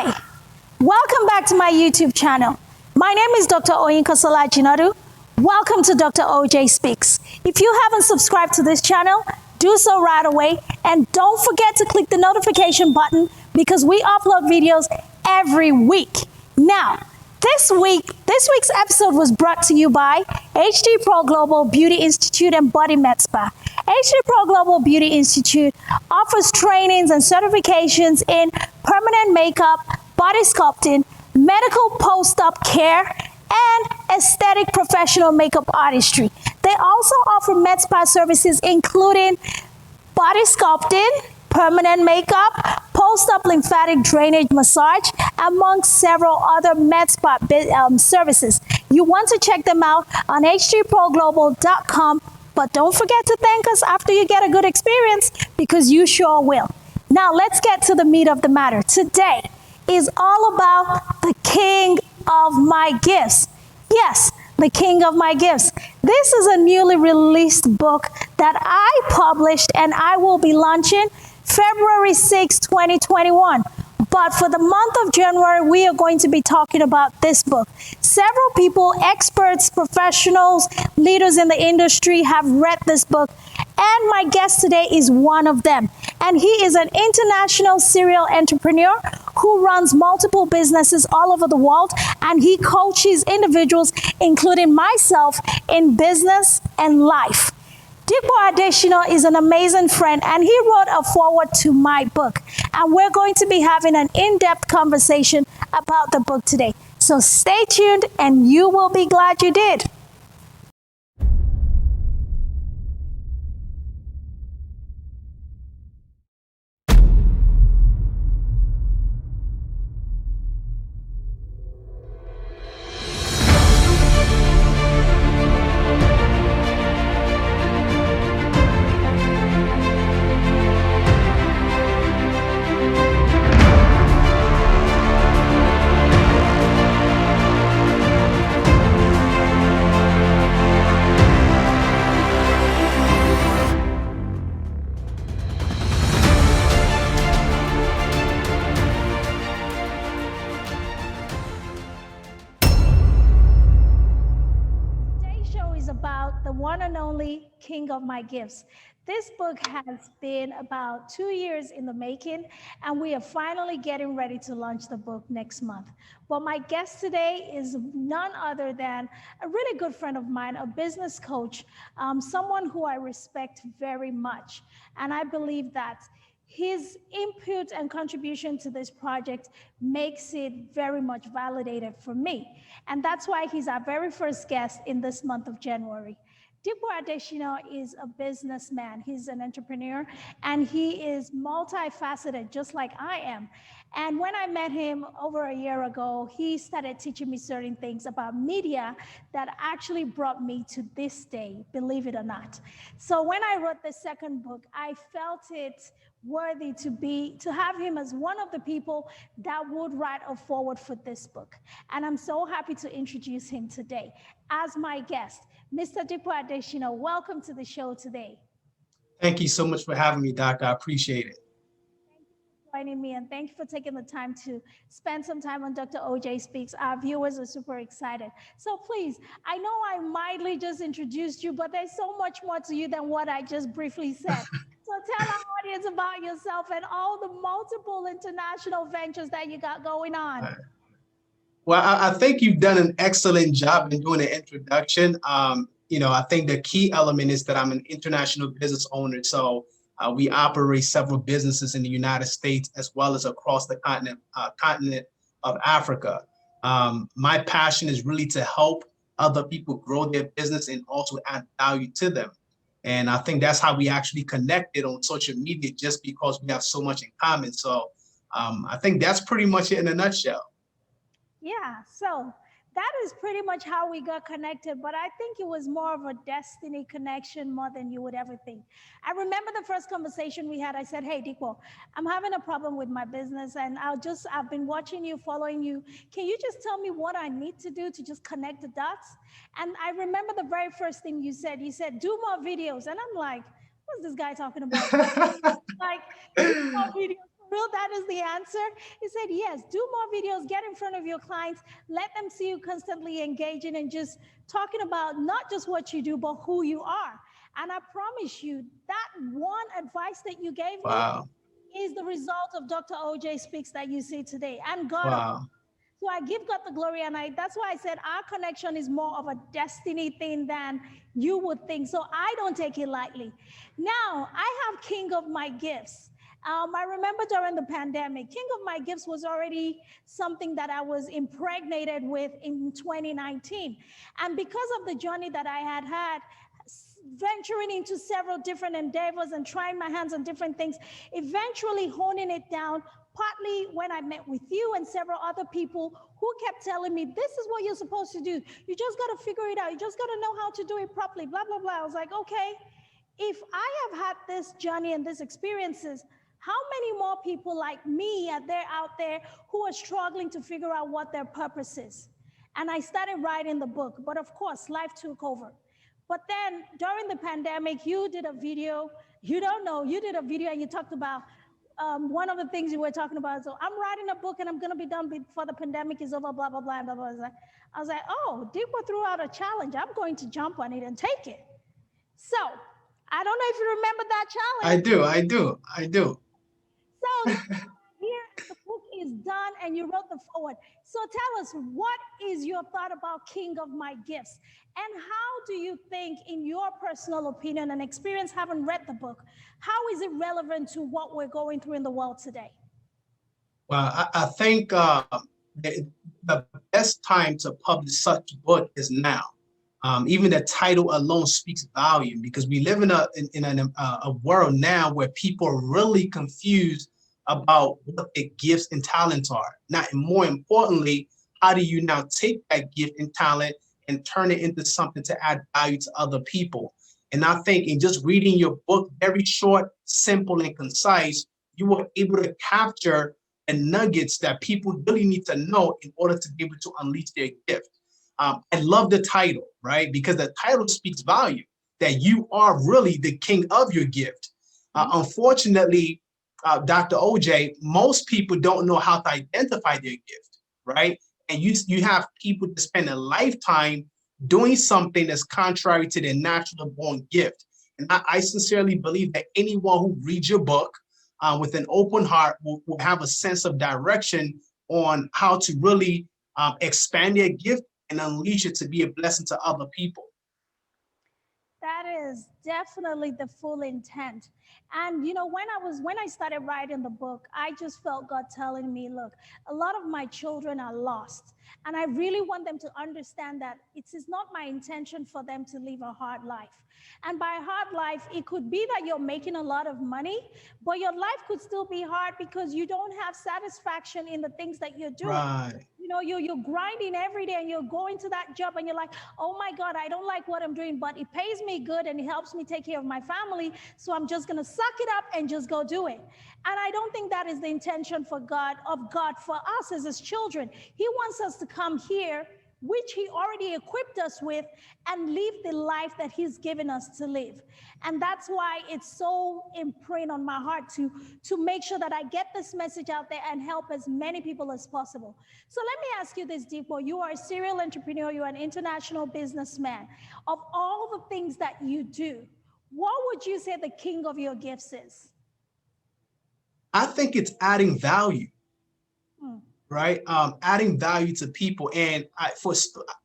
Hi, welcome back to my YouTube channel. My name is Dr. Oyinkansola Jinadu. Welcome to Dr. OJ Speaks. If you haven't subscribed to this channel, do so right away, and don't forget to click the notification button because we upload videos every week. Now, this week's episode was brought to you by HD Pro Global Beauty Institute and Body Med Spa. HD Pro Global Beauty Institute offers trainings and certifications in permanent makeup, body sculpting, medical post-op care, and aesthetic professional makeup artistry. They also offer med spa services including body sculpting, permanent makeup, post-op lymphatic drainage massage, among several other med spa services. You want to check them out on hdproglobal.com, but don't forget to thank us after you get a good experience because you sure will. Now let's get to the meat of the matter. Today is all about the king of my gifts. Yes, the king of my gifts. This is a newly released book that I published and I will be launching February 6, 2021. But for the month of January, we are going to be talking about this book. Several people, experts, professionals, leaders in the industry have read this book, and my guest today is one of them. And he is an international serial entrepreneur who runs multiple businesses all over the world, and he coaches individuals, including myself, in business and life. Dipo Adeshina is an amazing friend, and he wrote a foreword to my book. And we're going to be having an in-depth conversation about the book today. So stay tuned, and you will be glad you did. About the one and only king of my gifts. This book has been about 2 years in the making, and we are finally getting ready to launch the book next month. But my guest today is none other than a really good friend of mine, a business coach, someone who I respect very much. And I believe that his input and contribution to this project makes it very much validated for me. And that's why he's our very first guest in this month of January. Dipo Adeshina is a businessman. He's an entrepreneur, and he is multifaceted, just like I am. And when I met him over a year ago, he started teaching me certain things about media that actually brought me to this day, believe it or not. So when I wrote the second book, I felt it worthy to have him as one of the people that would write a foreword for this book. And I'm so happy to introduce him today as my guest. Mr. Dipo Adeshina, welcome to the show today. Thank you so much for having me, Doctor. I appreciate it. Thank you for joining me, and thank you for taking the time to spend some time on Dr. OJ Speaks. Our viewers are super excited. So please, I know I mildly just introduced you, but there's so much more to you than what I just briefly said. So tell our audience about yourself and all the multiple international ventures that you got going on. Well, I think you've done an excellent job in doing the introduction. I think the key element is that I'm an international business owner. So we operate several businesses in the United States as well as across the continent of Africa. My passion is really to help other people grow their business and also add value to them. And I think that's how we actually connected on social media, just because we have so much in common. So I think that's pretty much it in a nutshell. Yeah, so that is pretty much how we got connected, but I think it was more of a destiny connection more than you would ever think. I remember the first conversation we had. I said, hey, Dipo, I'm having a problem with my business, and I've been watching you, following you. Can you just tell me what I need to do to just connect the dots? And I remember the very first thing you said, do more videos. And I'm like, what's this guy talking about? Like, do more videos. real, that is the answer? He said, yes, do more videos, get in front of your clients, let them see you constantly engaging and just talking about not just what you do, but who you are. And I promise you, that one advice that you gave me Wow. is the result of Dr. OJ Speaks that you see today. And God, Wow. so I give God the glory, and that's why I said our connection is more of a destiny thing than you would think. So I don't take it lightly. Now, I have King of My Gifts. I remember during the pandemic, King of My Gifts was already something that I was impregnated with in 2019. And because of the journey that I had, venturing into several different endeavors and trying my hands on different things, eventually honing it down, partly when I met with you and several other people who kept telling me, this is what you're supposed to do. You just got to figure it out. You just got to know how to do it properly, blah, blah, blah. I was like, okay, if I have had this journey and these experiences, how many more people like me are there out there who are struggling to figure out what their purpose is? And I started writing the book, but of course, life took over. But then during the pandemic, you did a video. You don't know, you did a video and you talked about one of the things you were talking about. So I'm writing a book and I'm going to be done before the pandemic is over, blah, blah, blah, blah, blah, blah. I was like, oh, Dipo threw out a challenge. I'm going to jump on it and take it. So I don't know if you remember that challenge. I do. So here the book is done and you wrote the forward. So tell us, what is your thought about King of My Gifts? And how do you think, in your personal opinion and experience having read the book, how is it relevant to what we're going through in the world today? Well, I think the best time to publish such a book is now. Even the title alone speaks volume, because we live in a world now where people are really confused about what their gifts and talents are. Now, and more importantly, how do you now take that gift and talent and turn it into something to add value to other people? And I think in just reading your book, very short, simple, and concise, you were able to capture the nuggets that people really need to know in order to be able to unleash their gift. I love the title, right? Because the title speaks volume, that you are really the king of your gift. Unfortunately, Dr. OJ, most people don't know how to identify their gift, right? And you have people that spend a lifetime doing something that's contrary to their natural born gift. And I sincerely believe that anyone who reads your book with an open heart will have a sense of direction on how to really expand their gift and unleash it to be a blessing to other people. That is definitely the full intent. And you know, when I started writing the book, I just felt God telling me, look, a lot of my children are lost. And I really want them to understand that it is not my intention for them to live a hard life. And by hard life, it could be that you're making a lot of money, but your life could still be hard because you don't have satisfaction in the things that you're doing. Right. You know, you're grinding every day and you're going to that job and you're like, oh my God, I don't like what I'm doing, but it pays me good and it helps me take care of my family. So I'm just going to suck it up and just go do it. And I don't think that is the intention of God for us as his children. He wants us to come here, which he already equipped us with, and live the life that he's given us to live. And that's why it's so imprinted on my heart to make sure that I get this message out there and help as many people as possible. So let me ask you this, Dipo. You are a serial entrepreneur. You're an international businessman. Of all the things that you do, what would you say the king of your gifts is? I think it's adding value. Right? Adding value to people. And for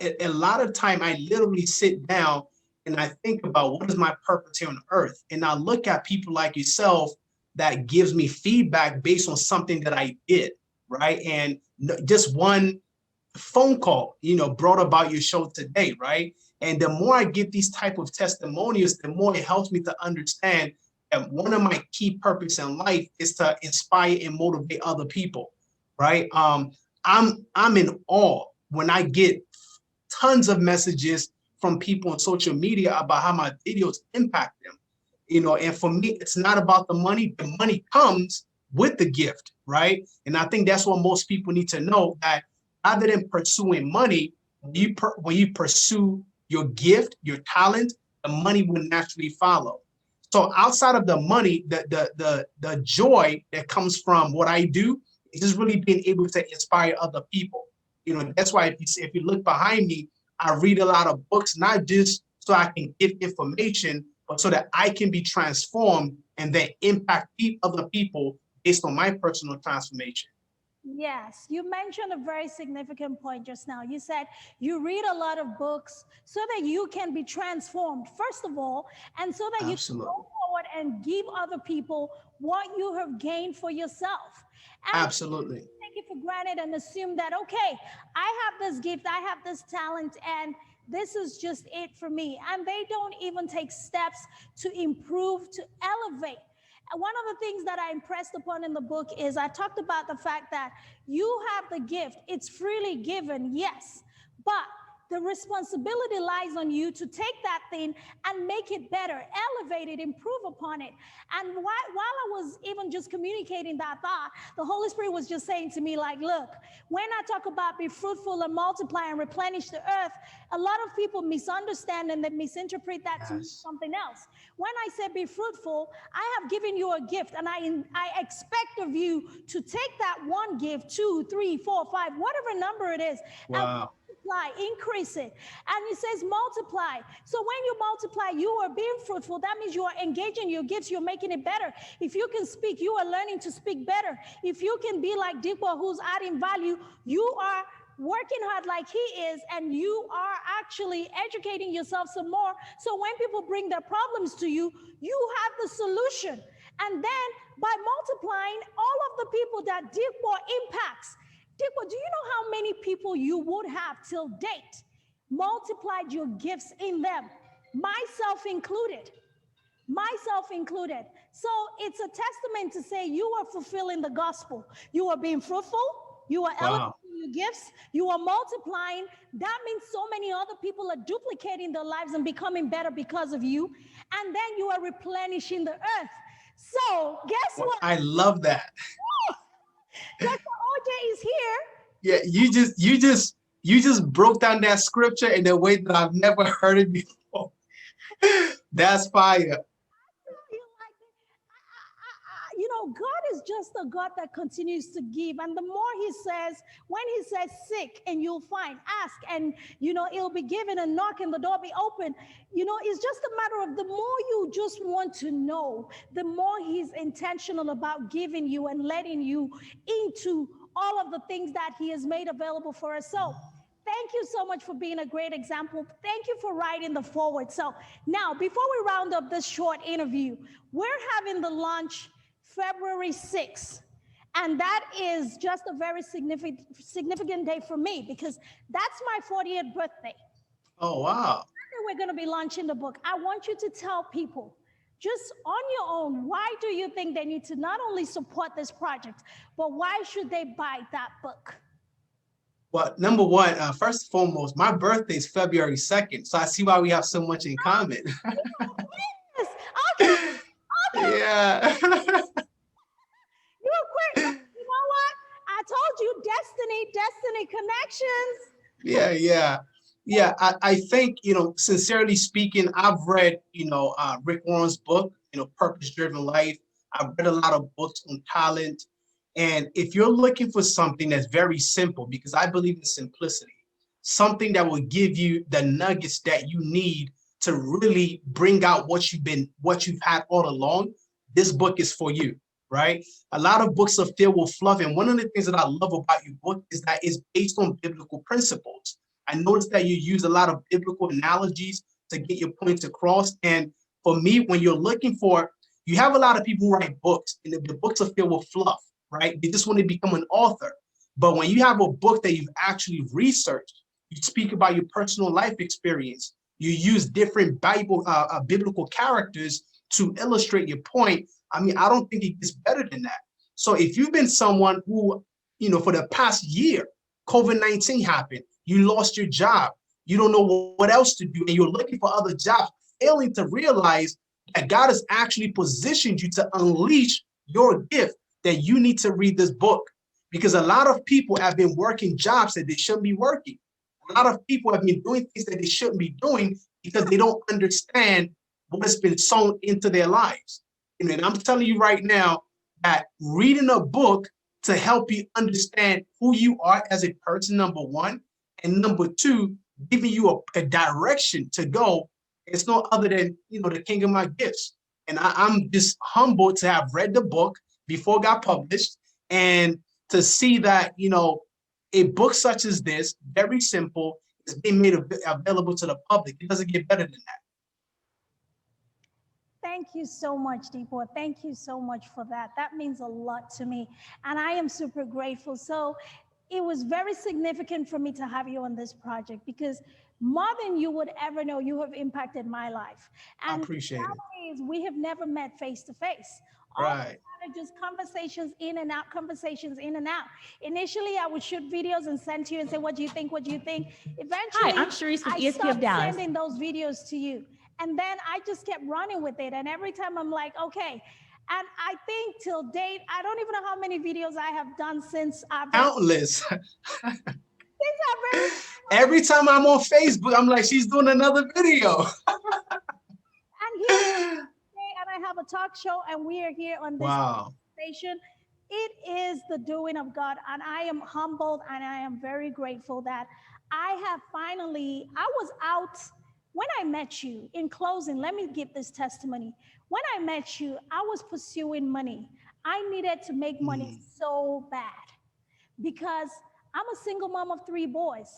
a lot of time, I literally sit down and I think about what is my purpose here on earth. And I look at people like yourself that gives me feedback based on something that I did, right? And just one phone call, brought about your show today, right? And the more I get these type of testimonials, the more it helps me to understand that one of my key purpose in life is to inspire and motivate other people. Right. I'm in awe when I get tons of messages from people on social media about how my videos impact them. And for me, it's not about the money. The money comes with the gift, right? And I think that's what most people need to know, that rather than pursuing money, when you pursue your gift, your talent, the money will naturally follow. So outside of the money, the joy that comes from what I do is just really being able to inspire other people. You know, that's why if you look behind me, I read a lot of books, not just so I can give information, but so that I can be transformed and then impact other people based on my personal transformation. Yes, you mentioned a very significant point just now. You said you read a lot of books so that you can be transformed, first of all, and so that you can Absolutely. go forward and give other people what you have gained for yourself. And Absolutely. take it for granted and assume that, okay, I have this gift, I have this talent, and this is just it for me. And they don't even take steps to improve, to elevate. And one of the things that I impressed upon in the book is I talked about the fact that you have the gift, it's freely given, yes, but the responsibility lies on you to take that thing and make it better, elevate it, improve upon it. And while I was even just communicating that thought, the Holy Spirit was just saying to me, like, look, when I talk about be fruitful and multiply and replenish the earth, a lot of people misunderstand and they misinterpret that to mean something else. When I said be fruitful, I have given you a gift, and I expect of you to take that one gift, 2, 3, 4, 5, whatever number it is, wow, multiply, increase it. And it says multiply. So when you multiply, you are being fruitful. That means you are engaging your gifts, you're making it better. If you can speak, you are learning to speak better. If you can be like Dipo, who's adding value, you are working hard like he is, and you are actually educating yourself some more. So when people bring their problems to you, you have the solution. And then by multiplying all of the people that Dipo impacts, Dipo, do you know how many people you would have till date multiplied your gifts in them? Myself included. Myself included. So it's a testament to say you are fulfilling the gospel. You are being fruitful. You are elevating your gifts. You are multiplying. That means so many other people are duplicating their lives and becoming better because of you. And then you are replenishing the earth. So guess what? I love that. Dr. OJ is here. Yeah, you just broke down that scripture in a way that I've never heard it before. That's fire. You know, God is just a God that continues to give. And the more he says, when he says seek and you'll find, ask and, you know, it'll be given, and knock and the door be open. You know, it's just a matter of the more you just want to know, the more he's intentional about giving you and letting you into all of the things that he has made available for us. So thank you so much for being a great example. Thank you for writing the forward. So now, before we round up this short interview, we're having the launch February 6th. And that is just a very significant day for me because that's my 40th birthday. Oh, wow. We're going to be launching the book. I want you to tell people, just on your own, why do you think they need to not only support this project, but why should they buy that book? Well, number one, first and foremost, my birthday is February 2nd, so I see why we have so much in common. Yes. Okay. Okay. Yeah. You were quick. You know what? I told you, destiny connections. Yeah. I think, sincerely speaking, I've read, Rick Warren's book, Purpose Driven Life. I've read a lot of books on talent. And if you're looking for something that's very simple, because I believe in simplicity, something that will give you the nuggets that you need to really bring out what you've had all along, this book is for you, right? A lot of books are filled with fluff. And one of the things that I love about your book is that it's based on biblical principles. I noticed that you use a lot of biblical analogies to get your points across. And for me, when you're looking for, you have a lot of people who write books, and the books are filled with fluff, right? They just want to become an author. But when you have a book that you've actually researched, you speak about your personal life experience, you use different biblical characters to illustrate your point. I mean, I don't think it gets better than that. So if you've been someone who, for the past year, COVID-19 happened, you lost your job, you don't know what else to do, and you're looking for other jobs, failing to realize that God has actually positioned you to unleash your gift, that you need to read this book. Because a lot of people have been working jobs that they shouldn't be working. A lot of people have been doing things that they shouldn't be doing because they don't understand what's been sown into their lives. And I'm telling you right now that reading a book to help you understand who you are as a person, number one, and number two, giving you a direction to go. It's no other than, the King of My Gifts. And I'm just humbled to have read the book before it got published, and to see that, a book such as this, very simple, is being made available to the public. It doesn't get better than that. Thank you so much, Dipo. Thank you so much for that. That means a lot to me, and I am super grateful. So it was very significant for me to have you on this project, because more than you would ever know, you have impacted my life. And I appreciate it. nowadays, we have never met face to face. Right. Just conversations in and out, conversations in and out. Initially, I would shoot videos and send to you and say, what do you think? What do you think? Eventually, Hi, I'm Sharice with I ESP stopped of Dallas. sending those videos to you. And then I just kept running with it. And every time I'm like, okay. And I think till date, I don't even know how many videos I have done since I've been. Countless. Every time I'm on Facebook, I'm like, she's doing another video. And here, and I have a talk show, and we are here on this station. It is the doing of God, and I am humbled, and I am very grateful that I have finally, I was out when I met you. In closing, let me give this testimony. When I met you, I was pursuing money. I needed to make money so bad, because I'm a single mom of 3 boys.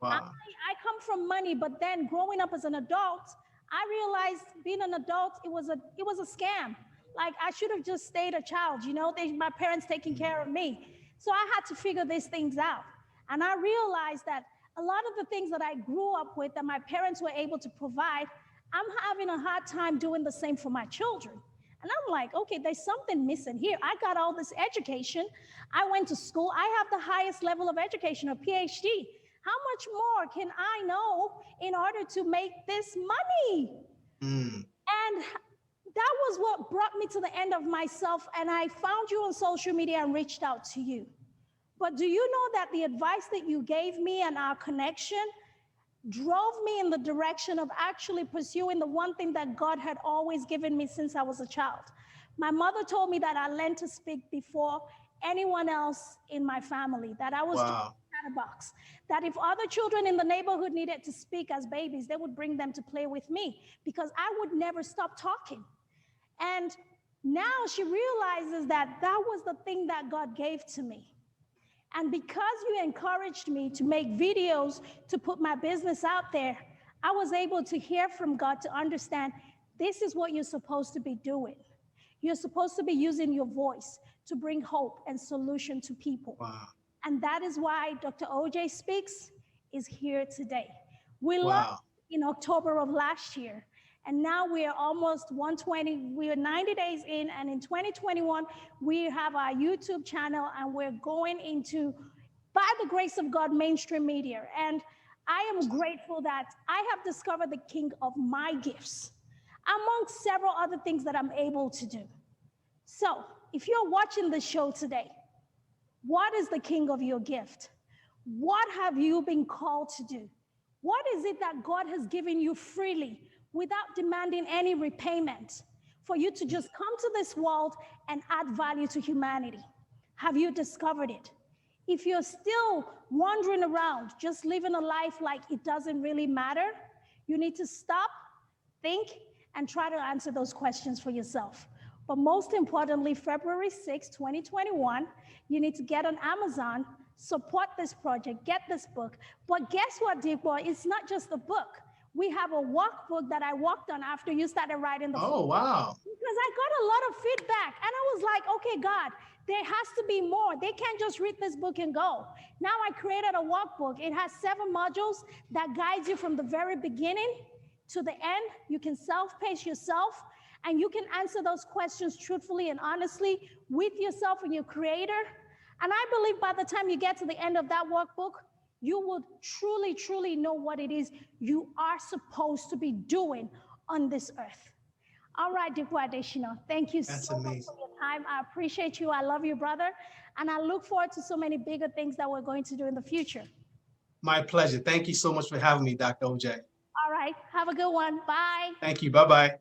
Wow. I come from money, but then growing up as an adult, I realized being an adult, it was a scam. Like, I should have just stayed a child, my parents taking care of me. So I had to figure these things out. And I realized that a lot of the things that I grew up with that my parents were able to provide, I'm having a hard time doing the same for my children. And I'm like, okay, there's something missing here. I got all this education. I went to school. I have the highest level of education, a PhD. How much more can I know in order to make this money? And that was what brought me to the end of myself. And I found you on social media and reached out to you. But do you know that the advice that you gave me and our connection drove me in the direction of actually pursuing the one thing that God had always given me since I was a child? My mother told me that I learned to speak before anyone else in my family, that I was chatterbox, that if other children in the neighborhood needed to speak as babies, they would bring them to play with me, because I would never stop talking. And now she realizes that that was the thing that God gave to me. And because you encouraged me to make videos, to put my business out there, I was able to hear from God to understand this is what you're supposed to be doing. You're supposed to be using your voice to bring hope and solution to people. Wow. And that is why Dr. OJ Speaks is here today. We launched in October of last year, and now we are almost 120, we are 90 days in, and in 2021, we have our YouTube channel, and we're going into, by the grace of God, mainstream media. And I am grateful that I have discovered the King of My Gifts, among several other things that I'm able to do. So if you're watching the show today, what is the king of your gift? What have you been called to do? What is it that God has given you freely without demanding any repayment for you to just come to this world and add value to humanity? Have you discovered it? If you're still wandering around, just living a life like it doesn't really matter, you need to stop, think, and try to answer those questions for yourself. But most importantly, February 6, 2021, you need to get on Amazon, support this project, get this book. But guess what, Dipo? It's not just a book. We have a workbook that I worked on after you started writing the book. Oh, wow. Because I got a lot of feedback, and I was like, okay, God, there has to be more. They can't just read this book and go. Now I created a workbook. It has 7 modules that guides you from the very beginning to the end. You can self-pace yourself, and you can answer those questions truthfully and honestly with yourself and your creator. And I believe by the time you get to the end of that workbook, you will truly, truly know what it is you are supposed to be doing on this earth. All right, Dipo Adeshina, thank you so much for your time. I appreciate you. I love you, brother. And I look forward to so many bigger things that we're going to do in the future. My pleasure. Thank you so much for having me, Dr. OJ. All right. Have a good one. Bye. Thank you. Bye-bye.